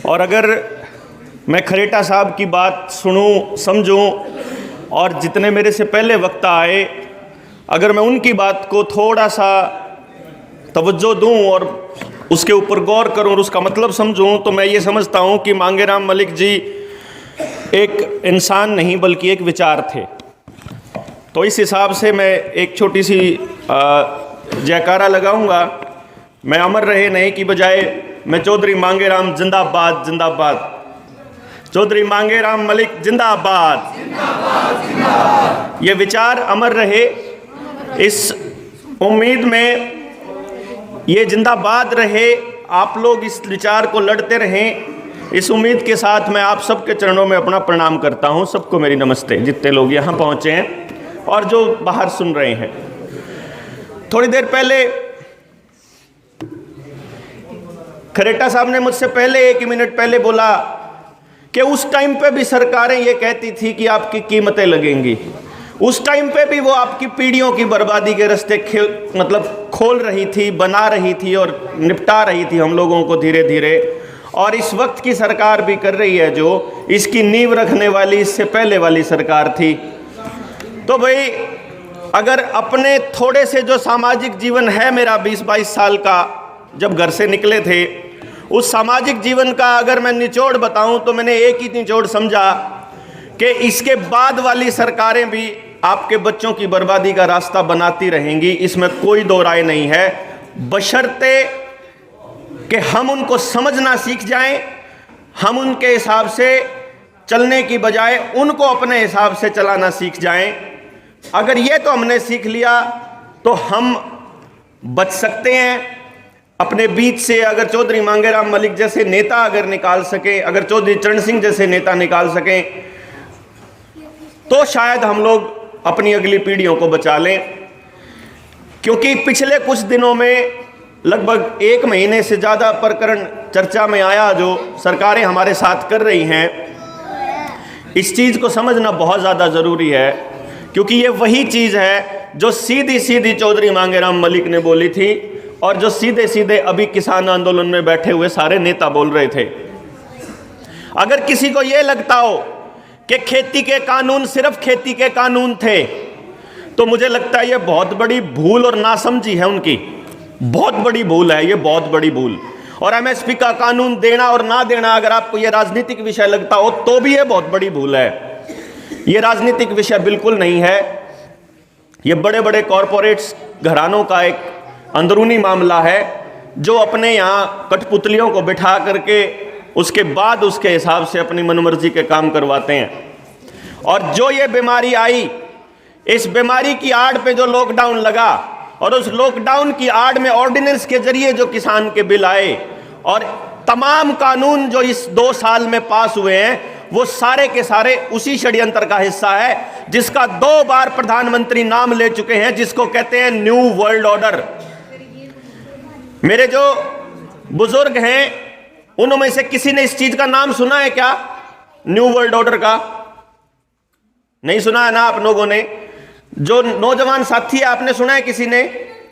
और अगर मैं खरेटा साहब की बात सुनूं, समझूं और जितने मेरे से पहले वक्ता आए, अगर मैं उनकी बात को थोड़ा सा तवज्जो दूं और उसके ऊपर गौर करूं और उसका मतलब समझूं, तो मैं ये समझता हूं कि मांगेराम मलिक जी एक इंसान नहीं बल्कि एक विचार थे। तो इस हिसाब से मैं एक छोटी सी जयकारा लगाऊंगा। मैं अमर रहे नहीं की बजाय मैं चौधरी मांगेराम जिंदाबाद जिंदाबाद, चौधरी मांगेराम मलिक जिंदाबाद, ये विचार अमर रहे। इस उम्मीद में ये जिंदाबाद रहे, आप लोग इस विचार को लड़ते रहें, इस उम्मीद के साथ मैं आप सबके चरणों में अपना प्रणाम करता हूं। सबको मेरी नमस्ते, जितने लोग यहाँ पहुँचे हैं और जो बाहर सुन रहे हैं। थोड़ी देर पहले खरेटा साहब ने मुझसे पहले 1 मिनट पहले बोला कि उस टाइम पे भी सरकारें ये कहती थी कि आपकी कीमतें लगेंगी, उस टाइम पे भी वो आपकी पीढ़ियों की बर्बादी के रास्ते खोल रही थी, बना रही थी और निपटा रही थी हम लोगों को धीरे धीरे। और इस वक्त की सरकार भी कर रही है, जो इसकी नींव रखने वाली इससे पहले वाली सरकार थी। तो भाई, अगर अपने थोड़े से जो सामाजिक जीवन है मेरा 20-22 साल का, जब घर से निकले थे, उस सामाजिक जीवन का अगर मैं निचोड़ बताऊं तो मैंने एक ही निचोड़ समझा कि इसके बाद वाली सरकारें भी आपके बच्चों की बर्बादी का रास्ता बनाती रहेंगी, इसमें कोई दो राय नहीं है, बशर्ते कि हम उनको समझना सीख जाएं, हम उनके हिसाब से चलने की बजाय उनको अपने हिसाब से चलाना सीख जाएं। अगर ये तो हमने सीख लिया तो हम बच सकते हैं अपने बीच से। अगर चौधरी मांगेराम मलिक जैसे नेता अगर निकाल सके, अगर चौधरी चरण सिंह जैसे नेता निकाल सकें, तो शायद हम लोग अपनी अगली पीढ़ियों को बचा लें। क्योंकि पिछले कुछ दिनों में लगभग 1 महीने से ज़्यादा प्रकरण चर्चा में आया जो सरकारें हमारे साथ कर रही हैं। इस चीज़ को समझना बहुत ज़्यादा ज़रूरी है, क्योंकि ये वही चीज़ है जो सीधी सीधी चौधरी मांगेराम मलिक ने बोली थी और जो सीधे सीधे अभी किसान आंदोलन में बैठे हुए सारे नेता बोल रहे थे। अगर किसी को ये लगता हो कि खेती के कानून सिर्फ खेती के कानून थे, तो मुझे लगता है ये बहुत बड़ी भूल और नासमझी है उनकी, बहुत बड़ी भूल है ये, बहुत बड़ी भूल। और एमएसपी का कानून देना और ना देना अगर आपको ये राजनीतिक विषय लगता हो तो भी ये बहुत बड़ी भूल है। ये राजनीतिक विषय बिल्कुल नहीं है, ये बड़े बड़े कॉरपोरेट्स घरानों का एक अंदरूनी मामला है, जो अपने यहाँ कठपुतलियों को बिठा करके उसके बाद उसके हिसाब से अपनी मनमर्जी के काम करवाते हैं। और जो ये बीमारी आई, इस बीमारी की आड़ पे जो लॉकडाउन लगा और उस लॉकडाउन की आड़ में ऑर्डिनेंस के जरिए जो किसान के बिल आए और तमाम कानून जो इस 2 साल में पास हुए हैं, वो सारे के सारे उसी षड्यंत्र का हिस्सा है, जिसका 2 बार प्रधानमंत्री नाम ले चुके हैं, जिसको कहते हैं न्यू वर्ल्ड ऑर्डर। मेरे जो बुजुर्ग हैं उनमें से किसी ने इस चीज का नाम सुना है क्या? न्यू वर्ल्ड ऑर्डर का नहीं सुना है ना आप लोगों ने? जो नौजवान साथी है, आपने सुना है?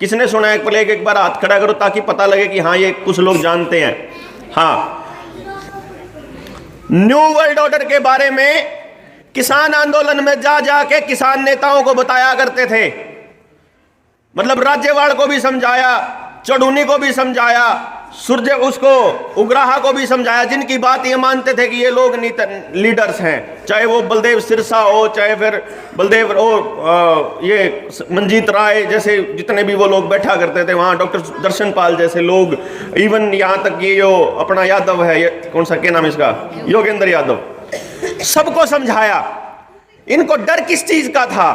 किसने सुना है? पहले एक बार हाथ खड़ा करो ताकि पता लगे कि हाँ ये कुछ लोग जानते हैं। हाँ, न्यू वर्ल्ड ऑर्डर के बारे में किसान आंदोलन में जा जाके किसान नेताओं को बताया करते थे। मतलब राज्यवाड़ को भी समझाया, चढ़ूनी को भी समझाया, सूर्य उसको उग्राहा को भी समझाया, जिनकी बात ये मानते थे कि ये लोग लीडर्स हैं, चाहे वो बलदेव सिरसा हो, चाहे फिर बलदेव ये मंजीत राय जैसे जितने भी वो लोग बैठा करते थे वहाँ, डॉक्टर दर्शन पाल जैसे लोग, इवन यहाँ तक ये जो अपना यादव है, ये कौन सा क्या नाम इसका, योगेंद्र यादव, सबको समझाया। इनको डर किस चीज का था?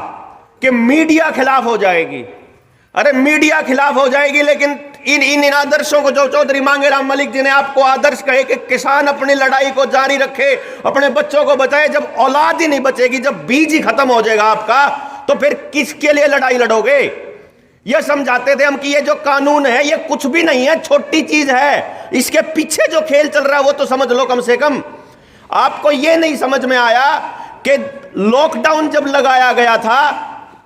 कि मीडिया खिलाफ हो जाएगी। अरे मीडिया खिलाफ हो जाएगी, लेकिन इन आदर्शों को जो चौधरी मांगेराम मलिक जी ने आपको आदर्श कहे कि किसान अपनी लड़ाई को जारी रखे, अपने बच्चों को बचाए, जब औलाद ही नहीं बचेगी, जब बीज ही खत्म हो जाएगा आपका, तो फिर किसके लिए लड़ाई लड़ोगे? ये समझाते थे हम कि ये जो कानून है ये कुछ भी नहीं है, छोटी चीज है, इसके पीछे जो खेल चल रहा है वो तो समझ लो कम से कम। आपको ये नहीं समझ में आया कि लॉकडाउन जब लगाया गया था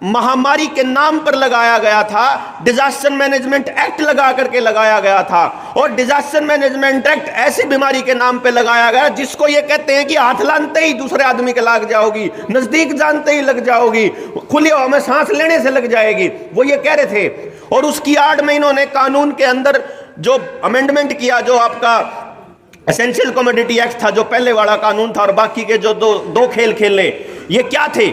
महामारी के नाम पर लगाया गया था, डिजास्टर मैनेजमेंट एक्ट लगा करके लगाया गया था। और डिजास्टर मैनेजमेंट एक्ट ऐसी बीमारी के नाम पे लगाया गया जिसको ये कहते हैं कि हाथ लानते ही दूसरे आदमी के लग जाओगी, नजदीक जानते ही लग जाओगी, खुली हवा में सांस लेने से लग जाएगी, वो ये कह रहे थे। और उसकी आड़ में इन्होंने कानून के अंदर जो अमेंडमेंट किया, जो आपका एसेंशियल कमोडिटी एक्ट था, जो पहले वाला कानून था, और बाकी के जो दो खेल खेले, ये क्या थे?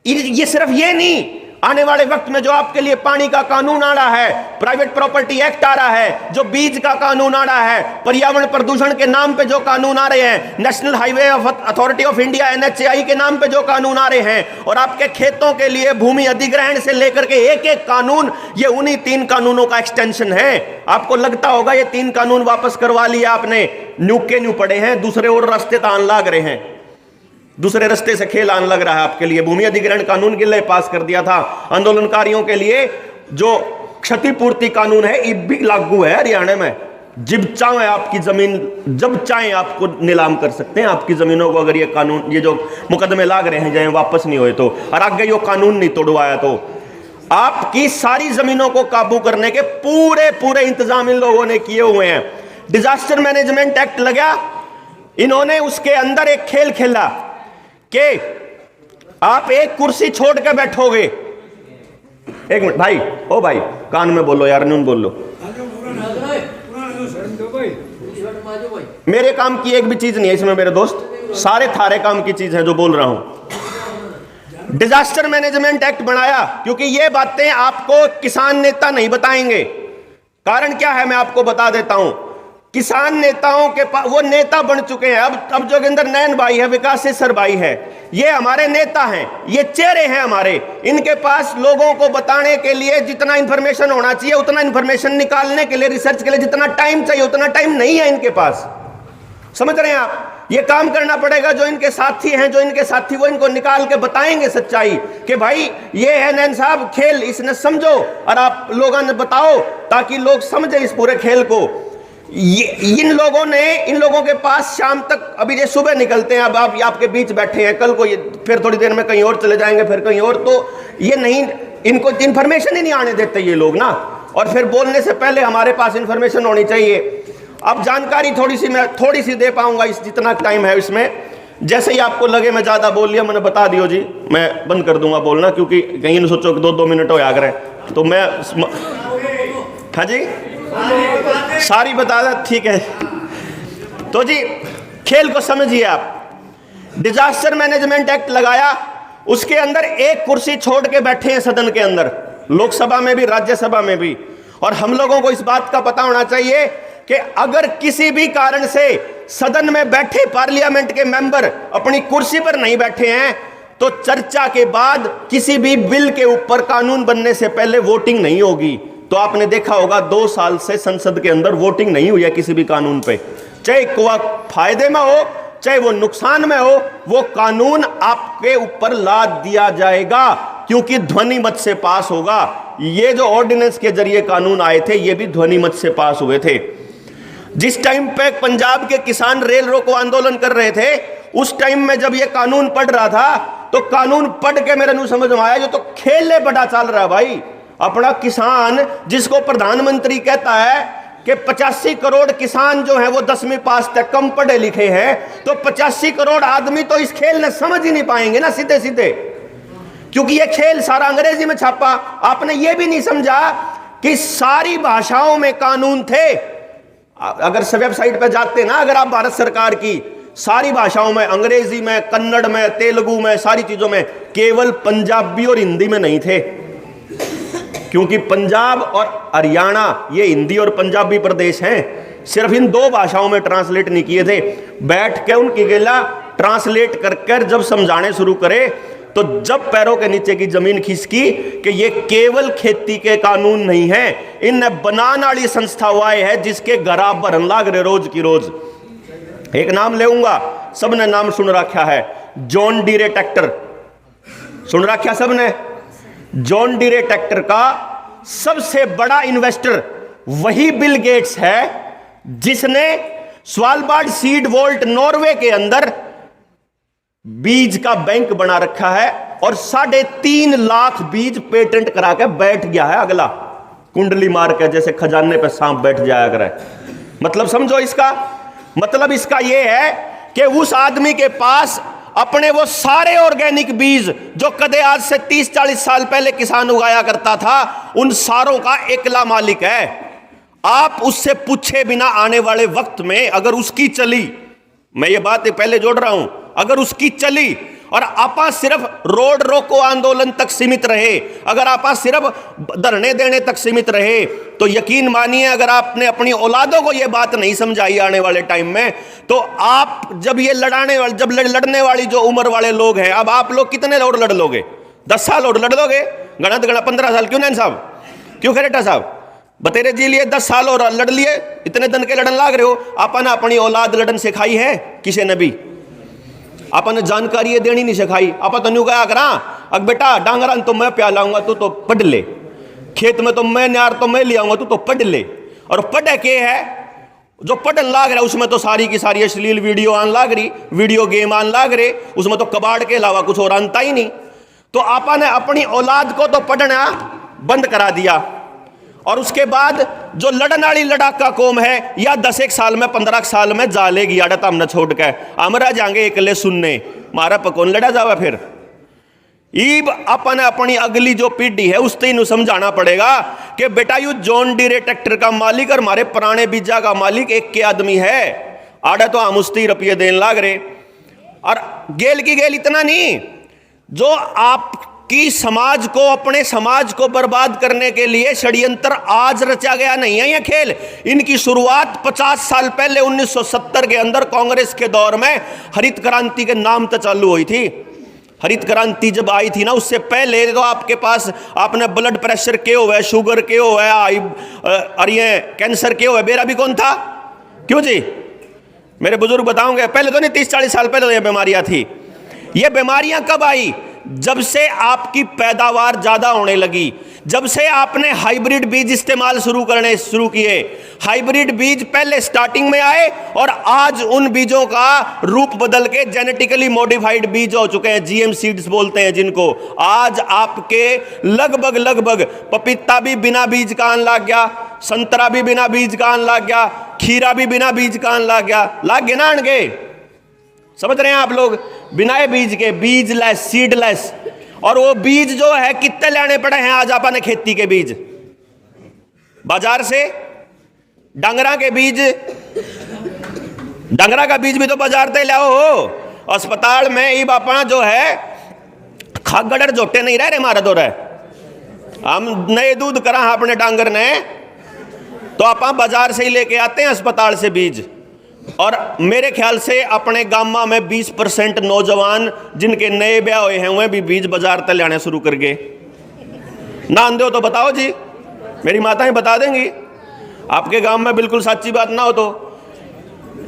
ये सिर्फ ये नहीं, आने वाले वक्त में जो आपके लिए पानी का कानून आ रहा है, प्राइवेट प्रॉपर्टी एक्ट आ रहा है, जो बीज का कानून आ रहा है, पर्यावरण प्रदूषण के नाम पे जो कानून आ रहे हैं, national highway authority of India NHAI के नाम पे जो कानून आ रहे हैं, और आपके खेतों के लिए भूमि अधिग्रहण से लेकर के एक एक कानून, ये उन्हीं 3 कानूनों का एक्सटेंशन है। आपको लगता होगा ये 3 कानून वापस करवा लिया आपने, न्यू के न्यू पड़े हैं, दूसरे और रास्ते तान लाग रहे हैं, दूसरे रास्ते से खेल आने लग रहा है आपके लिए। भूमि अधिग्रहण कानून के लिए पास कर दिया था आंदोलनकारियों के लिए, जो क्षतिपूर्ति कानून है ये भी लागू है हरियाणा में। जब चाहे आपकी जमीन, जब चाहे आपको नीलाम कर सकते हैं आपकी जमीनों को, अगर ये कानून, ये जो मुकदमे लाग रहे हैं जाए वापस नहीं हुए तो, और आगे यो कानून नहीं तोड़वाया तो। आपकी सारी जमीनों को काबू करने के पूरे इंतजाम इन लोगों ने किए हुए हैं। डिजास्टर मैनेजमेंट एक्ट लगा, इन्होंने उसके अंदर एक खेल खेला कि आप एक कुर्सी छोड़ के बैठोगे। एक मिनट भाई, ओ भाई कान में बोलो यार, नून बोलो। मेरे काम की एक भी चीज नहीं है इसमें मेरे दोस्त, सारे थारे काम की चीज है जो बोल रहा हूं। डिजास्टर मैनेजमेंट एक्ट बनाया क्योंकि ये बातें आपको किसान नेता नहीं बताएंगे। कारण क्या है मैं आपको बता देता हूं। किसान नेताओं के पास, वो नेता बन चुके हैं अब जोगिंदर नैन भाई है, विकासेश्वर भाई है, ये हमारे नेता हैं, ये चेहरे हैं हमारे। इनके पास लोगों को बताने के लिए जितना इंफॉर्मेशन होना चाहिए, उतना इंफॉर्मेशन निकालने के लिए, रिसर्च के लिए जितना टाइम चाहिए, उतना टाइम नहीं है इनके पास। समझ रहे हैं आप? ये काम करना पड़ेगा। जो इनके साथी हैं, जो इनके साथी, वो इनको निकाल के बताएंगे सच्चाई कि भाई ये है नैन साहब खेल, इसने समझो और आप लोगों ने बताओ, ताकि लोग समझे इस पूरे खेल को। इन लोगों के पास शाम तक, अभी ये सुबह निकलते हैं, अब आप आपके बीच बैठे हैं, कल को ये फिर थोड़ी देर में कहीं और चले जाएंगे, फिर कहीं और, तो ये नहीं, इनको इन्फॉर्मेशन ही नहीं आने देते ये लोग ना। और फिर बोलने से पहले हमारे पास इन्फॉर्मेशन होनी चाहिए। अब जानकारी मैं थोड़ी सी दे पाऊंगा, इस जितना टाइम है इसमें। जैसे ही आपको लगे मैं ज्यादा बोल लिया, मैंने बता दियो जी, मैं बंद कर दूंगा बोलना, क्योंकि कहीं न सोचो कि 2-2 मिनट हो आगे रहे तो मैं, हाँ जी सारी बता दा, ठीक है। तो जी खेल को समझिए आप। डिजास्टर मैनेजमेंट एक्ट लगाया, उसके अंदर एक कुर्सी छोड़ के बैठे हैं सदन के अंदर, लोकसभा में भी राज्यसभा में भी। और हम लोगों को इस बात का पता होना चाहिए कि अगर किसी भी कारण से सदन में बैठे पार्लियामेंट के मेंबर अपनी कुर्सी पर नहीं बैठे हैं, तो चर्चा के बाद किसी भी बिल के ऊपर कानून बनने से पहले वोटिंग नहीं होगी। तो आपने देखा होगा 2 साल से संसद के अंदर वोटिंग नहीं हुई है किसी भी कानून पे, चाहे वह फायदे में हो चाहे वो नुकसान में हो, वो कानून आपके ऊपर लाद दिया जाएगा, क्योंकि ध्वनि मत से पास होगा। ये जो ऑर्डिनेंस के जरिए कानून आए थे, ये भी ध्वनि मत से पास हुए थे। जिस टाइम पे पंजाब के किसान रेल रोको आंदोलन कर रहे थे, उस टाइम में जब ये कानून पढ़ रहा था, तो कानून पढ़ के मेरे नू समझ में आया, जो तो खेले बड़ा चल रहा है भाई। अपना किसान, जिसको प्रधानमंत्री कहता है कि 85 करोड़ किसान जो है वो 10वीं पास तक कम पढ़े लिखे हैं, तो 85 करोड़ आदमी तो इस खेल ने समझ ही नहीं पाएंगे ना सीधे सीधे, क्योंकि ये खेल सारा अंग्रेजी में छापा। आपने ये भी नहीं समझा कि सारी भाषाओं में कानून थे। अगर वेबसाइट पे जाते ना, अगर आप भारत सरकार की सारी भाषाओं में, अंग्रेजी में, कन्नड़ में, तेलुगु में, सारी चीजों में, केवल पंजाबी और हिंदी में नहीं थे, क्योंकि पंजाब और हरियाणा ये हिंदी और पंजाबी प्रदेश हैं। सिर्फ इन 2 भाषाओं में ट्रांसलेट नहीं किए थे। बैठ के उनकी गेला ट्रांसलेट कर जब समझाने शुरू करे, तो जब पैरों के नीचे की जमीन खिसकी कि ये केवल खेती के कानून नहीं है, इन बनाने वाली संस्था हुआ है जिसके घरा भरन लाग रहे रोज की रोज। एक नाम लेऊंगा, सबने नाम सुन रखा है, जॉन डीरे ट्रैक्टर सुन रखा सबने। जॉन डीरे ट्रैक्टर का सबसे बड़ा इन्वेस्टर वही बिल गेट्स है जिसने स्वालबार्ड सीड वोल्ट नॉर्वे के अंदर बीज का बैंक बना रखा है और 3.5 लाख बीज पेटेंट करा के बैठ गया है अगला, कुंडली मार के जैसे खजाने पे सांप बैठ जाया करे। मतलब समझो इसका मतलब इसका यह है कि उस आदमी के पास अपने वो सारे ऑर्गेनिक बीज जो कदे आज से 30-40 साल पहले किसान उगाया करता था, उन सारों का एकला मालिक है। आप उससे पूछे बिना आने वाले वक्त में अगर उसकी चली, मैं ये बात पहले जोड़ रहा हूं, अगर उसकी चली और आपा सिर्फ रोड रोको आंदोलन तक सीमित रहे, अगर आपा सिर्फ धरने देने तक सीमित रहे, तो यकीन मानिए अगर आपने अपनी औलादों को यह बात नहीं समझाई आने वाले टाइम में, तो आप जब ये लड़ने वाली जो उम्र वाले लोग हैं, अब आप लोग कितने और लड़ लोगे? 10 साल और लड़ लोगे? गणा 15 साल। क्यों नैन साहब, क्यों खरेटा साहब, बतेरे जी लिए 10 साल और लड़ लिए, इतने दिन के लड़न लाग रहे हो। आपने अपनी औलाद लड़न सिखाई है किसी ने भी? आपने जानकारी ये देनी नहीं सिखाई। आप तो न्यू कहा करा, अग बेटा डांगरा तो मैं प्या लाऊंगा, तू तो पढ़ ले, खेत में तो मैं न्यार तो मैं ले आऊंगा, तू तो पढ़ ले। और पढ़े के है जो पढ़न लाग रहा है उसमें तो सारी की सारी अश्लील वीडियो आन लाग रही, वीडियो गेम आन लाग रहे, उसमें तो कबाड़ के अलावा कुछ और आनता ही नहीं। तो आपने अपनी औलाद को तो पढ़ना बंद करा दिया, और उसके बाद जो लड़न वाली लड़ाका कौम है, या 10 साल में 15 साल में जा लेगी आड़त हमने छोड़ के, हम रह जाएंगे एकले सुनने, मारा पकौन लड़ा जावा। फिर ईब अपन अपनी अगली जो पीढ़ी है उस तीन समझाना पड़ेगा कि बेटा यू जॉन डीरे ट्रैक्टर का मालिक और हमारे पुराने बीजा का मालिक एक के आदमी है। आड़ा तो हम उसती रुपये देने लाग रहे, और गेल की गेल इतना नहीं, जो आपकी समाज को, अपने समाज को बर्बाद करने के लिए षड्यंत्र आज रचा गया नहीं है। यह खेल इनकी शुरुआत 50 साल पहले 1970 के अंदर कांग्रेस के दौर में हरित क्रांति के नाम से चालू हुई थी। हरित क्रांति जब आई थी ना, उससे पहले तो आपके पास आपने ब्लड प्रेशर के हुए, शुगर के हुए, और ये कैंसर के हुए, बेरा भी कौन था? क्यों जी, मेरे बुजुर्ग बताओगे, पहले तो नहीं, 30-40 साल पहले तो ये बीमारियां थी। ये बीमारियां कब आई? जब से आपकी पैदावार ज्यादा होने लगी, जब से आपने हाइब्रिड बीज इस्तेमाल शुरू किए। हाइब्रिड बीज पहले स्टार्टिंग में आए और आज उन बीजों का रूप बदल के जेनेटिकली मॉडिफाइड बीज हो चुके हैं, जीएम सीड्स बोलते हैं जिनको। आज आपके लगभग पपीता भी बिना बीज का आने लग गया, संतरा भी बिना बीज का आने लग गया, खीरा भी बिना बीज का आने लग गया। लाग गए ना आने, समझ रहे हैं आप लोग? बिना बीज के, बीजलेस, सीडलेस। और वो बीज जो है कितने लेने पड़े हैं आज आपने खेती के बीज बाजार से? डंगरा के बीज, डंगरा का बीज भी तो बाजार से लाओ हो। अस्पताल में ये बापा जो है खागड़र जोटे नहीं रह रहे मारा दो रहे, हम नए दूध करा अपने डांगर ने, तो आप बाजार से ही लेके आते हैं अस्पताल से बीज। और मेरे ख्याल से अपने गामा में 20% नौजवान जिनके नए ब्याह हुए हैं वह भी बीज बाजार तक लाने शुरू कर गए। ना दो तो बताओ जी, मेरी माताएं बता देंगी, आपके गांव में बिल्कुल सच्ची बात ना हो तो।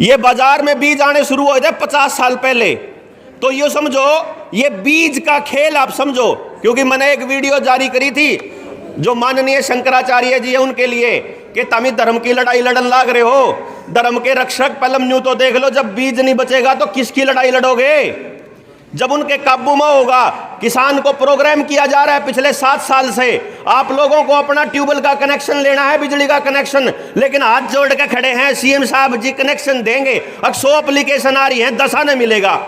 ये बाजार में बीज आने शुरू हुए थे 50 साल पहले। तो ये समझो, ये बीज का खेल आप समझो। क्योंकि मैंने एक वीडियो जारी करी थी जो माननीय शंकराचार्य जी है उनके लिए, कि तमी धर्म की लड़ाई लड़न लाग रहे हो, धर्म के रक्षक पलम न्यू तो देख लो, जब बीज नहीं बचेगा तो किसकी लड़ाई लड़ोगे? जब उनके काबू में होगा। किसान को प्रोग्राम किया जा रहा है पिछले 7 साल से, आप लोगों को अपना ट्यूबवेल का कनेक्शन लेना है, बिजली का कनेक्शन, लेकिन हाथ जोड़ के खड़े हैं सीएम साहब जी कनेक्शन देंगे। अब 100 एप्लीकेशन आ रही है, 10 आने मिलेगा।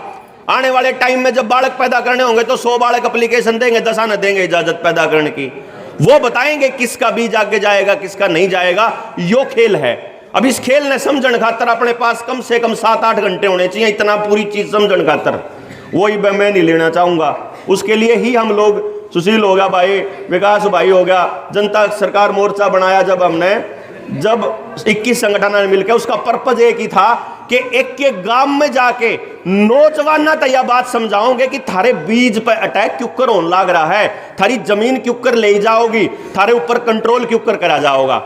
आने वाले टाइम में जब बालक पैदा करने होंगे तो 100 बालक एप्लीकेशन देंगे, 10 आने देंगे इजाजत पैदा करने की। वो बताएंगे किसका बीज आगे जाएगा, किसका नहीं जाएगा। यो खेल है। अब इस खेल ने समझन खातर अपने पास कम से कम 7-8 घंटे होने चाहिए, इतना पूरी चीज समझन खातर। वही मैं नहीं लेना चाहूंगा। उसके लिए ही हम लोग, सुशील हो गया भाई, विकास भाई हो गया, जनता सरकार मोर्चा बनाया जब हमने, जब 21 संगठन मिलकर, उसका पर्पज एक ही था कि एक के गांव में जाके नौजवान तो यह बात समझाओगे कि थारे बीज पर अटैक क्यों कर होने लग रहा है, थारी जमीन क्यों कर ले जाओगी, थारे ऊपर कंट्रोल क्यों कर करा जाओगा।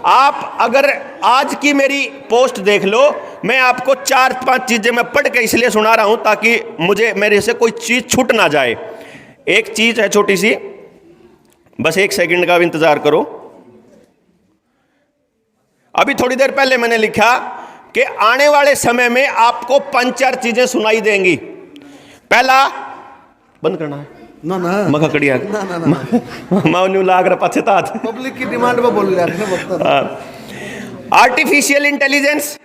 आप अगर आज की मेरी पोस्ट देख लो, मैं आपको 4-5 चीजें मैं पढ़ के इसलिए सुना रहा हूं ताकि मुझे मेरे से कोई चीज छूट ना जाए। एक चीज है छोटी सी, बस 1 सेकंड का भी इंतजार करो। अभी थोड़ी देर पहले मैंने लिखा कि आने वाले समय में आपको 5-4 चीजें सुनाई देंगी। पहला, बंद करना है ना ना मखकड़िया ना ना ना मैं न्यू लाग रहा पछतात पब्लिक की डिमांड पे बोल रहे हैं वक्त। आर्टिफिशियल इंटेलिजेंस,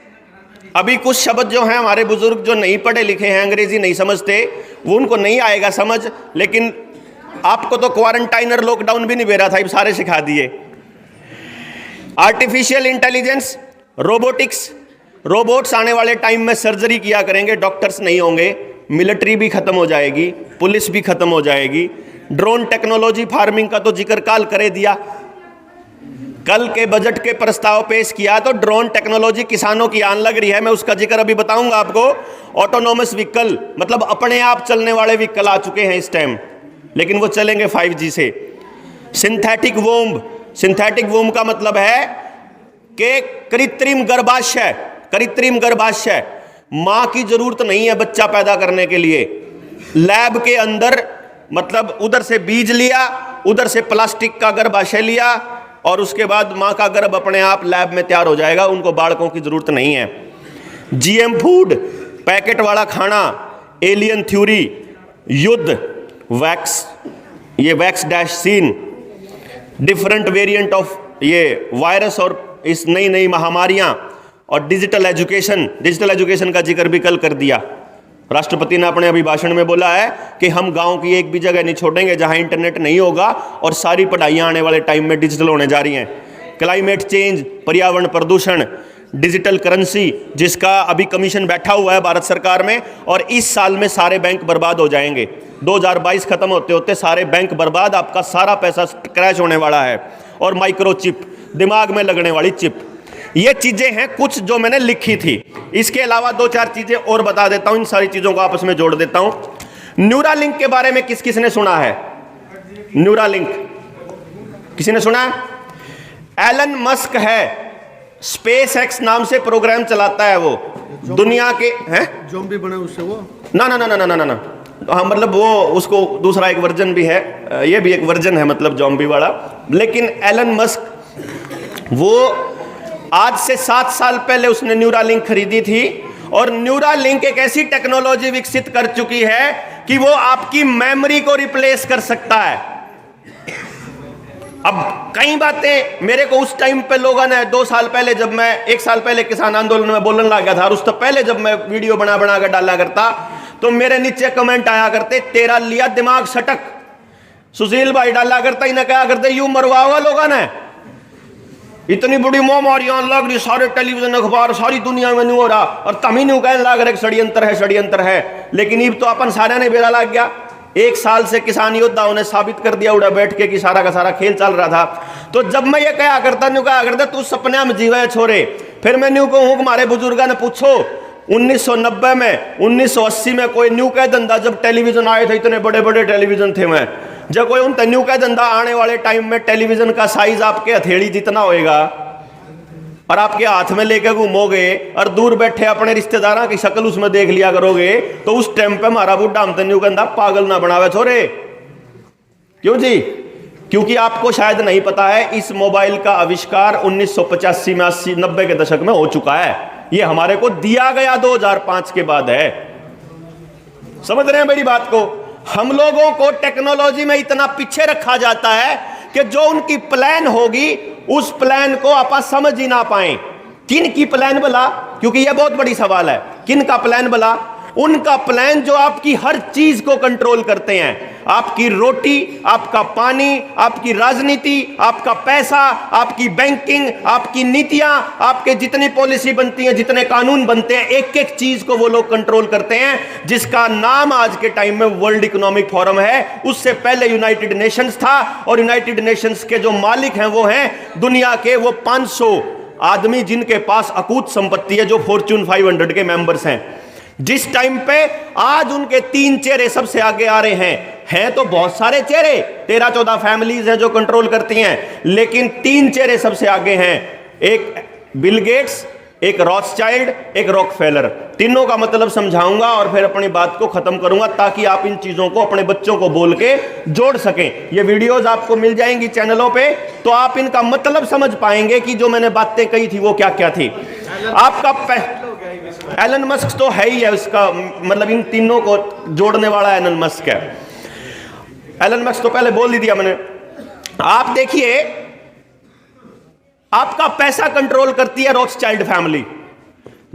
अभी कुछ शब्द जो हैं हमारे बुजुर्ग जो नहीं पढ़े लिखे हैं, अंग्रेजी नहीं समझते, वो उनको नहीं आएगा समझ, लेकिन आपको तो क्वारंटाइनर लॉकडाउन भी नहीं दे रहा था, सारे सिखा दिए। आर्टिफिशियल इंटेलिजेंस, रोबोटिक्स, रोबोट्स आने वाले टाइम में सर्जरी किया करेंगे, डॉक्टर्स नहीं होंगे, मिलिट्री भी खत्म हो जाएगी, पुलिस भी खत्म हो जाएगी। ड्रोन टेक्नोलॉजी, फार्मिंग का तो जिक्र काल करे दिया, कल के बजट के प्रस्ताव पेश किया तो ड्रोन टेक्नोलॉजी किसानों की आन लग रही है, मैं उसका जिक्र अभी बताऊंगा आपको। ऑटोनोमस व्हीकल, मतलब अपने आप चलने वाले व्हीकल आ चुके हैं इस टाइम, लेकिन वो चलेंगे 5G से। सिंथेटिक वोम्ब, सिंथेटिक वोम्ब का मतलब है कि कृत्रिम गर्भाशय, कृत्रिम गर्भाशय, मां की जरूरत नहीं है बच्चा पैदा करने के लिए, लैब के अंदर, मतलब उधर से बीज लिया, उधर से प्लास्टिक का गर्भाशय लिया और उसके बाद मां का गर्भ अपने आप लैब में तैयार हो जाएगा, उनको बालकों की जरूरत नहीं है। GM फूड, पैकेट वाला खाना, एलियन थ्योरी, युद्ध, वैक्स, ये vax dash scene, different variant of ये वायरस और इस नई नई महामारियां, और डिजिटल एजुकेशन, डिजिटल एजुकेशन का जिक्र भी कल कर दिया। राष्ट्रपति ने अपने अभिभाषण में बोला है कि हम गांव की एक भी जगह नहीं छोड़ेंगे जहां इंटरनेट नहीं होगा, और सारी पढ़ाइयां आने वाले टाइम में डिजिटल होने जा रही हैं। क्लाइमेट चेंज, पर्यावरण प्रदूषण, डिजिटल करेंसी, जिसका अभी कमीशन बैठा हुआ है भारत सरकार में, और इस साल में सारे बैंक बर्बाद हो जाएंगे। 2022 खत्म होते होते सारे बैंक बर्बाद, आपका सारा पैसा क्रैश होने वाला है। और माइक्रोचिप, दिमाग में लगने वाली चिप, ये चीजें हैं कुछ जो मैंने लिखी थी। इसके अलावा 2-4 चीजें और बता देता हूं, इन सारी चीजों को आपस में जोड़ देता हूं। न्यूरालिंक के बारे में किस किसने सुना है? न्यूरालिंक किसी ने सुना है? एलन मस्क है, स्पेस एक्स नाम से प्रोग्राम चलाता है वो, दुनिया के हैं ज़ॉम्बी बने उससे वो, ना ना ना ना ना ना ना, हाँ मतलब वो उसको दूसरा एक वर्जन भी है, ये भी एक वर्जन है मतलब ज़ॉम्बी वाला। लेकिन एलन मस्क वो आज से 7 साल पहले उसने न्यूरालिंक खरीदी थी, और न्यूरालिंक एक ऐसी टेक्नोलॉजी विकसित कर चुकी है कि वो आपकी मेमोरी को रिप्लेस कर सकता है। अब कई बातें मेरे को उस टाइम पे लोगों ने 2 साल पहले, जब मैं 1 साल पहले किसान आंदोलन में बोलने लगा था, और उस तो पहले जब मैं वीडियो बना बना कर डाला करता, तो मेरे नीचे कमेंट आया करते, तेरा लिया दिमाग सटक, सुशील भाई डाला करता ही ना, क्या करते यू मरवा हुआ लोगों ने, इतनी बड़ी महामारियां लग रही, सारे टेलीविजन अखबार सारी दुनिया में नहीं हो रहा, और तम ही नहीं कहने लग रहे षड्यंत्र है षड्यंत्र है। लेकिन अब तो अपन सारे ने बेरा लग गया। 1 साल से किसान योद्धाओं ने साबित कर दिया उड़ा बैठ के कि सारा का सारा खेल चल रहा था। तो जब मैं ये कहा करता, न्यू कहा करता तू सपने में जीवा छोरे, फिर मैं न्यू कहूँ हमारे बुजुर्गों ने पूछो 1990 में 1980 में कोई न्यू कह धंधा, जब टेलीविजन आए थे, इतने बड़े बड़े टेलीविजन थे, मैं जब कोई उन न्यू कह धंधा आने वाले टाइम में टेलीविजन का साइज आपके हथेली जितना होएगा, और आपके हाथ में लेकर घूमोगे, और दूर बैठे अपने रिश्तेदारों की शक्ल उसमें देख लिया करोगे, तो उस टाइम पे हमारा बुढ़ा हम न्यू कहता पागल ना बनावे छोरे। क्यों जी? क्योंकि आपको शायद नहीं पता है, इस मोबाइल का आविष्कार 1985 में 80-90 के दशक में हो चुका है। ये हमारे को दिया गया 2005 के बाद है। समझ रहे हैं मेरी बात को? हम लोगों को टेक्नोलॉजी में इतना पीछे रखा जाता है कि जो उनकी प्लान होगी उस प्लान को आप समझ ही ना पाए। किन की प्लान भला? क्योंकि यह बहुत बड़ी सवाल है, किन का प्लान भला? उनका प्लान जो आपकी हर चीज को कंट्रोल करते हैं, आपकी रोटी, आपका पानी, आपकी राजनीति, आपका पैसा, आपकी बैंकिंग, आपकी नीतियां, आपके जितनी पॉलिसी बनती हैं, जितने कानून बनते हैं, एक एक चीज को वो लोग कंट्रोल करते हैं, जिसका नाम आज के टाइम में वर्ल्ड इकोनॉमिक फोरम है। उससे पहले यूनाइटेड नेशंस था, और यूनाइटेड नेशंस के जो मालिक हैं वो हैं दुनिया के वो 500 आदमी जिनके पास अकूत संपत्ति है, जो फॉर्च्यून 500 के मेंबर्स हैं। जिस टाइम पे आज उनके 3 चेहरे सबसे आगे आ रहे हैं तो बहुत सारे चेहरे, 13-14 फैमिलीज हैं जो कंट्रोल करती हैं, लेकिन 3 चेहरे सबसे आगे हैं, एक बिल गेट्स, एक रॉथस्चाइल्ड, एक रॉकफेलर। तीनों का मतलब समझाऊंगा और फिर अपनी बात को खत्म करूंगा, ताकि आप इन चीजों को अपने बच्चों को बोल के जोड़ सकें। ये वीडियोस आपको मिल जाएंगी चैनलों पे, तो आप इनका मतलब समझ पाएंगे कि जो मैंने बातें कही थी वो क्या क्या थी। आपका एलन मस्क तो है ही है, उसका मतलब इन तीनों को जोड़ने वाला एलन मस्क है। एलन मस्क तो पहले बोल ही दिया मैंने। आप देखिए, आपका पैसा कंट्रोल करती है रॉथस्चाइल्ड फैमिली।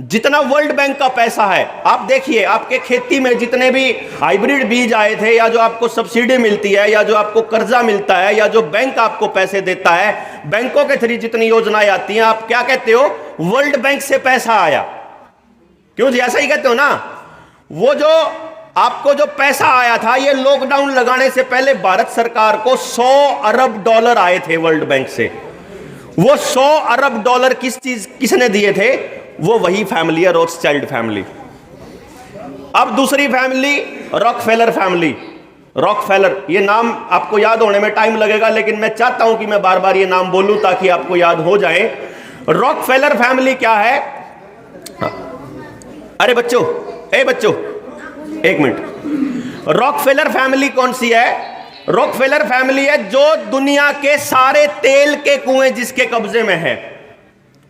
जितना वर्ल्ड बैंक का पैसा है, आप देखिए, आपके खेती में जितने भी हाइब्रिड बीज आए थे, या जो आपको सब्सिडी मिलती है, या जो आपको कर्जा मिलता है, या जो बैंक आपको पैसे देता है, बैंकों के थ्रू जितनी योजनाएं आती हैं, आप क्या कहते हो? वर्ल्ड बैंक से पैसा आया। क्यों जी? ऐसा ही कहते हो ना। वो जो आपको जो पैसा आया था, ये लॉकडाउन लगाने से पहले भारत सरकार को 100 अरब डॉलर आए थे वर्ल्ड बैंक से। वो 100 अरब डॉलर किसने दिए थे? वो वही फैमिली है, रॉथस्चाइल्ड फैमिली। अब दूसरी फैमिली, रॉकफेलर फैमिली। रॉकफेलर, ये नाम आपको याद होने में टाइम लगेगा, लेकिन मैं चाहता हूं कि मैं बार बार ये नाम बोलूं ताकि आपको याद हो जाए। रॉकफेलर फैमिली क्या है? अरे बच्चों, बच्चों एक मिनट। रॉकफेलर फैमिली कौन सी है? रॉकफेलर फैमिली है जो दुनिया के सारे तेल के कुएं जिसके कब्जे में है।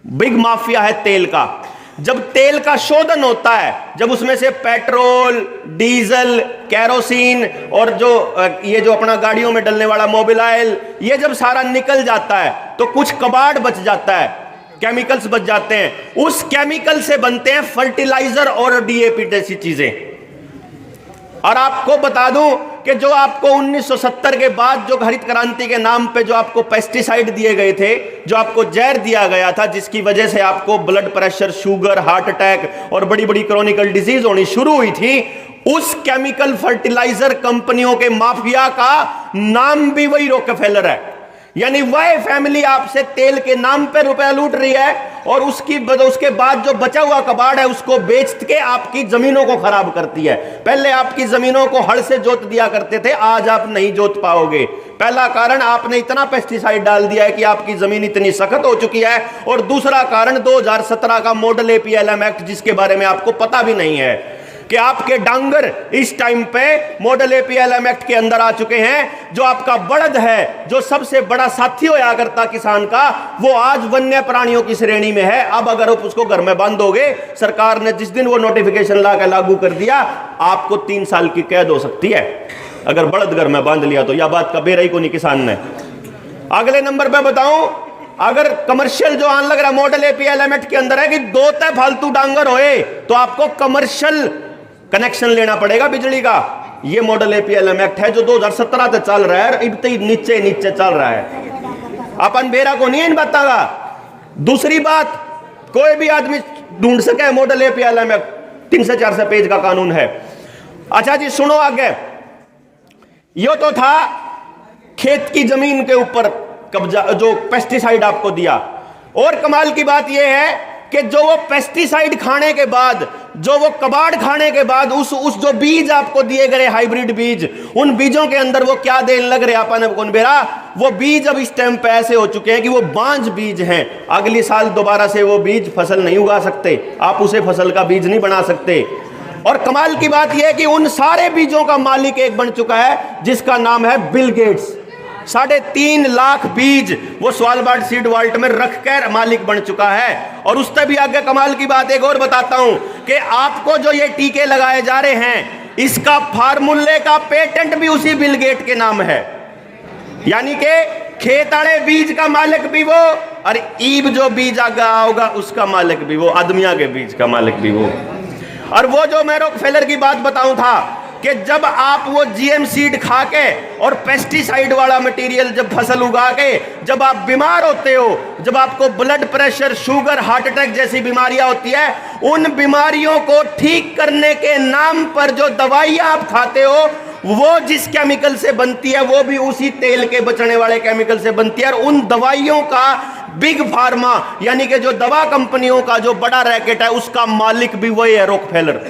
बिग माफिया है तेल का। जब तेल का शोधन होता है, जब उसमें से पेट्रोल, डीजल, केरोसिन और ये जो अपना गाड़ियों में डलने वाला मोबिल ऑयल, ये जब सारा निकल जाता है तो कुछ कबाड़ बच जाता है, केमिकल्स बच जाते हैं। उस केमिकल से बनते हैं फर्टिलाइजर और डीएपी जैसी चीजें। और आपको बता दूं कि जो आपको 1970 के बाद जो हरित क्रांति के नाम पे जो आपको पेस्टिसाइड दिए गए थे, जो आपको जहर दिया गया था, जिसकी वजह से आपको blood pressure, sugar, heart attack और बड़ी बड़ी क्रॉनिकल डिजीज होनी शुरू हुई थी, उस केमिकल फर्टिलाइजर कंपनियों के माफिया का नाम भी वही रॉकफेलर है। यानी वह फैमिली आपसे तेल के नाम पे रुपया लूट रही है, और उसके बाद जो बचा हुआ कबाड़ है उसको बेच के आपकी जमीनों को खराब करती है। पहले आपकी जमीनों को हल से जोत दिया करते थे, आज आप नहीं जोत पाओगे। पहला कारण, आपने इतना पेस्टिसाइड डाल दिया है कि आपकी जमीन इतनी सख्त हो चुकी है। और दूसरा कारण 2017 का मॉडल एपीएलएम एक्ट, जिसके बारे में आपको पता भी नहीं है कि आपके डांगर इस टाइम पे मॉडल एपीएलएम एक्ट के अंदर आ चुके हैं। जो आपका बड़द है, जो सबसे बड़ा साथी होया करता किसान का, वो आज वन्य प्राणियों की श्रेणी में है। अब अगर आप उसको घर में बांध दोगे, सरकार ने जिस दिन वो नोटिफिकेशन लाकर लागू कर दिया, आपको 3 साल की कैद हो सकती है अगर बड़द घर में बांध लिया तो। यह बात का बेरई को नहीं किसान ने। अगले नंबर पे बताऊं, अगर कमर्शियल जो आने लग रहा मॉडल एपीएलएम एक्ट के अंदर है कि 2 तय फालतू डांगर होए तो आपको कमर्शियल कनेक्शन लेना पड़ेगा बिजली का। ये मॉडल एपीएलएम एक्ट है जो 2017 से चल रहा है, इतनी नीचे नीचे चल रहा है। अपन बेरा को नहीं इन बातों का। दूसरी बात, कोई भी आदमी ढूंढ सके मॉडल एपीएलएम एक्ट, 300-400 पेज का कानून है। अच्छा जी सुनो आगे। यो तो था खेत की जमीन के ऊपर कब्जा, जो पेस्टिसाइड आपको दिया। और कमाल की बात यह है कि जो वो पेस्टिसाइड खाने के बाद, जो वो कबाड़ खाने के बाद, उस जो बीज आपको दिए गए हाइब्रिड बीज, उन बीजों के अंदर वो क्या देने लग रहे अपन कौन बेरा, वो बीज अब इस टाइम पे ऐसे हो चुके हैं कि वो बांझ बीज हैं। अगली साल दोबारा से वो बीज फसल नहीं उगा सकते, आप उसे फसल का बीज नहीं बना सकते। और कमाल की बात यह है कि उन सारे बीजों का मालिक एक बन चुका है जिसका नाम है बिल गेट्स। 3.5 लाख बीज वो स्वालबार्ड सीड वाल्ट में रखकर मालिक बन चुका है। और उससे भी आगे कमाल की बात एक और बताता हूं कि आपको जो ये टीके लगाए जा रहे हैं, इसका फार्मूले का पेटेंट भी उसी बिल गेट के नाम है। यानी कि खेताड़े बीज का मालिक भी वो, और ईब जो बीज आगा होगा उसका मालिक भी वो, आदमिया के बीज का मालिक भी वो। और वो जो मैं रॉकफेलर की बात बताऊं था कि जब आप वो जीएम सीड खा के और पेस्टिसाइड वाला मटेरियल जब फसल उगा के जब आप बीमार होते हो, जब आपको blood pressure, sugar, heart attack जैसी बीमारियां होती है, उन बीमारियों को ठीक करने के नाम पर जो दवाइयां आप खाते हो, वो जिस केमिकल से बनती है वो भी उसी तेल के बचने वाले केमिकल से बनती है। और उन दवाइयों का बिग फार्मा, यानी कि जो दवा कंपनियों का जो बड़ा रैकेट है, उसका मालिक भी वही है, रॉकफेलर।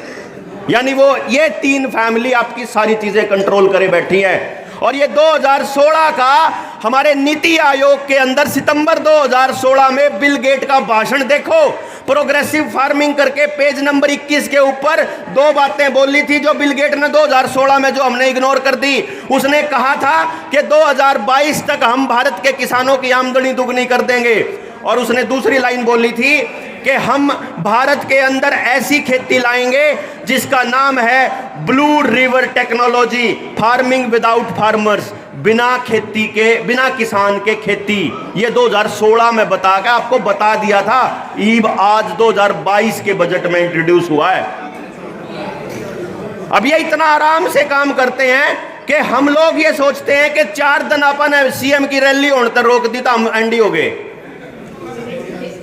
यानी वो ये 3 फैमिली आपकी सारी चीजें कंट्रोल करे बैठी है। और ये 2016 का हमारे नीति आयोग के अंदर सितंबर 2016 में बिल गेट का भाषण देखो। प्रोग्रेसिव फार्मिंग करके पेज नंबर 21 के ऊपर 2 बातें बोली थी जो बिल गेट ने 2016 में, जो हमने इग्नोर कर दी। उसने कहा था कि 2022 तक हम भारत के किसानों की आमदनी दुगनी कर देंगे। और उसने दूसरी लाइन बोली थी कि हम भारत के अंदर ऐसी खेती लाएंगे जिसका नाम है blue river technology, farming without farmers, बिना खेती के, बिना किसान के खेती, ये 2016 में बता के आपको बता दिया था। ईब आज 2022 के बजट में इंट्रोड्यूस हुआ है। अब ये इतना आराम से काम करते हैं कि हम लोग ये सोचते हैं कि 4 दिन अपन सीएम की रैली होने तक रोक दी तो हम एंडी हो गए।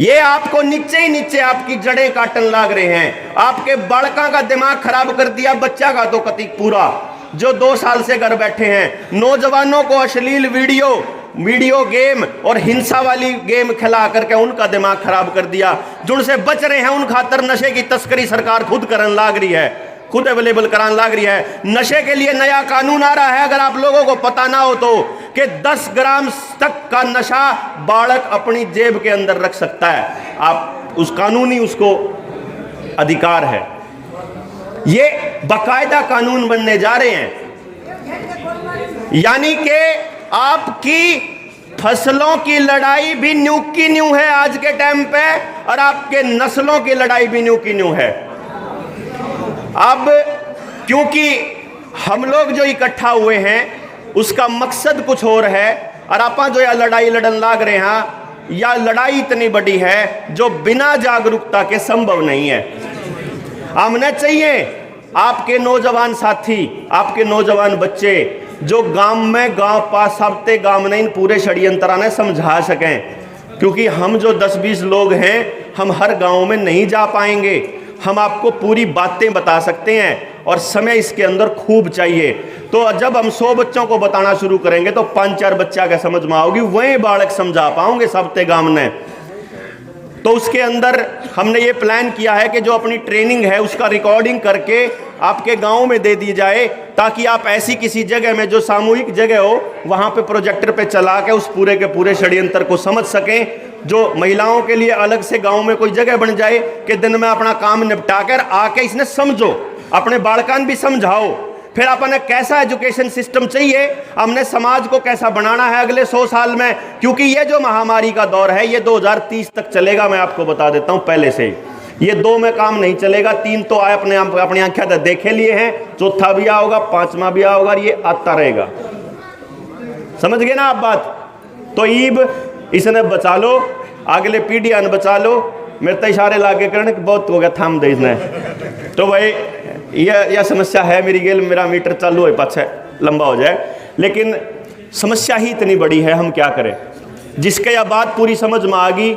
ये आपको नीचे ही नीचे आपकी जड़ें काटन लाग रहे हैं, आपके बालका का दिमाग खराब कर दिया, बच्चा का तो कति पूरा, जो 2 साल से घर बैठे हैं। नौजवानों को अश्लील वीडियो गेम और हिंसा वाली गेम खिला करके उनका दिमाग खराब कर दिया। जिनसे बच रहे हैं उन खातर नशे की तस्करी सरकार खुद करन लाग रही है, खुद अवेलेबल कराने लाग रही है। नशे के लिए नया कानून आ रहा है, अगर आप लोगों को पता ना हो तो, कि 10 ग्राम तक का नशा बालक अपनी जेब के अंदर रख सकता है। आप उस कानूनी उसको अधिकार है। ये बाकायदा कानून बनने जा रहे हैं, यानी कि आपकी फसलों की लड़ाई भी न्यू की न्यू है आज के टाइम पे, और आपके नस्लों की लड़ाई भी न्यू की न्यू है। अब क्योंकि हम लोग जो इकट्ठा हुए हैं उसका मकसद कुछ और है, और आप जो यह लड़ाई लड़न लाग रहे हैं, यह लड़ाई इतनी बड़ी है जो बिना जागरूकता के संभव नहीं है। हमने चाहिए आपके नौजवान साथी, आपके नौजवान बच्चे जो गांव पास सबते गांव नहीं पूरे षड्यंत्र ने समझा सकें, क्योंकि हम जो 10-20 लोग हैं हम हर गांव में नहीं जा पाएंगे। हम आपको पूरी बातें बता सकते हैं और समय इसके अंदर खूब चाहिए। तो जब हम 100 बच्चों को बताना शुरू करेंगे तो 5-4 बच्चा के समझ में आओगी, वही बालक समझा पाओगे सबते गांव ने। तो उसके अंदर हमने ये प्लान किया है कि जो अपनी ट्रेनिंग है उसका रिकॉर्डिंग करके आपके गांव में दे दी जाए, ताकि आप ऐसी किसी जगह में जो सामूहिक जगह हो वहां पे प्रोजेक्टर पे चला के उस पूरे के पूरे षड्यंत्र को समझ सकें। जो महिलाओं के लिए अलग से गांव में कोई जगह बन जाए कि दिन में अपना काम निपटा कर आके इसने समझो, अपने बालकान भी समझाओ। फिर अपने कैसा एजुकेशन सिस्टम चाहिए, हमने समाज को कैसा बनाना है अगले 100 साल में, क्योंकि ये जो महामारी का दौर है ये 2030 तक चलेगा। मैं आपको बता देता हूं पहले से ही, ये 2 में काम नहीं चलेगा। 3 तो आए अपनी आंखें तक देखे लिए हैं, 4था भी आओगा, 5वां भी आओगा, और ये आता रहेगा। समझ गए ना आप बात? तो ईब इसने बचा लो, अगले पीढ़ियां ने बचा लो। मेरे तो इशारे लागे करने बहुत हो गया, थाम दे इसने। तो भाई यह समस्या है मेरी गेल, मेरा मीटर चालू हो पाछे लंबा हो जाए, लेकिन समस्या ही इतनी बड़ी है, हम क्या करें। जिसके यह बात पूरी समझ में आ गई,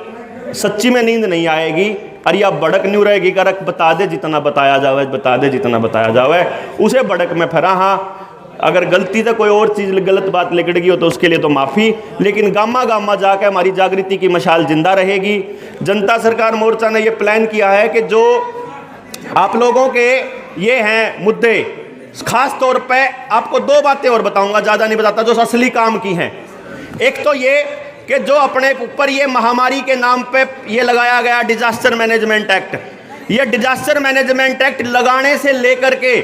सच्ची में नींद नहीं आएगी, और यह भड़क नहीं रहेगी कर बता दे जितना बताया जावे, बता दे जितना बताया जावे, उसे भड़क में फिरा। हाँ, अगर गलती से कोई और चीज़ गलत बात लिकड़ गई हो तो उसके लिए तो माफ़ी, लेकिन गामा जाकर हमारी जागृति की मशाल जिंदा रहेगी। जनता सरकार मोर्चा ने ये प्लान किया है कि जो आप लोगों के ये हैं मुद्दे, खास तौर पे आपको 2 बातें और बताऊंगा, ज़्यादा नहीं बताता, जो असली काम की हैं। एक तो ये कि जो अपने ऊपर ये महामारी के नाम पे ये लगाया गया डिजास्टर मैनेजमेंट एक्ट, ये डिजास्टर मैनेजमेंट एक्ट लगाने से लेकर के,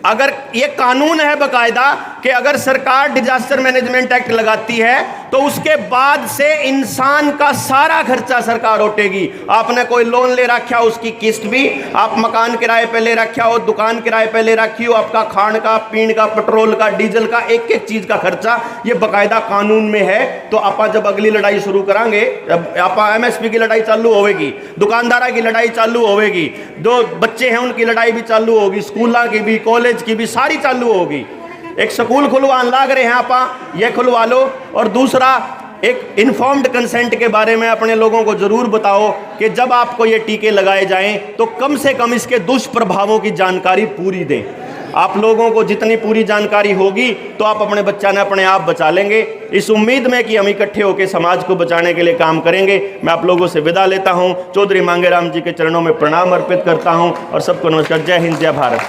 अगर ये कानून है बकायदा कि अगर सरकार डिजास्टर मैनेजमेंट एक्ट लगाती है तो उसके बाद से इंसान का सारा खर्चा सरकार उठेगी। आपने कोई लोन ले रखा हो उसकी किस्त भी, आप मकान किराए पे ले रखा हो, दुकान किराए पे ले रखी हो, आपका खान का, पीण का, पेट्रोल का, डीजल का, एक एक चीज का खर्चा ये बकायदा कानून में है। तो आप जब अगली लड़ाई शुरू करांगे, जब आप MSP की लड़ाई चालू होगी, दुकानदारा की लड़ाई चालू होगी, जो बच्चे हैं उनकी लड़ाई भी चालू होगी, स्कूलों की भी, कॉलेज की भी, सारी चालू होगी। एक स्कूल खुलवान लाग रहे हैं आप, ये खुलवा लो। और दूसरा, एक इन्फॉर्म्ड कंसेंट के बारे में अपने लोगों को जरूर बताओ कि जब आपको ये टीके लगाए जाएं तो कम से कम इसके दुष्प्रभावों की जानकारी पूरी दें। आप लोगों को जितनी पूरी जानकारी होगी तो आप अपने बच्चा ने अपने आप बचा लेंगे। इस उम्मीद में कि हम इकट्ठे होकर समाज को बचाने के लिए काम करेंगे, मैं आप लोगों से विदा लेता हूं। चौधरी मांगेराम जी के चरणों में प्रणाम अर्पित करता हूं और सबको नमस्कार। जय हिंद, जय भारत।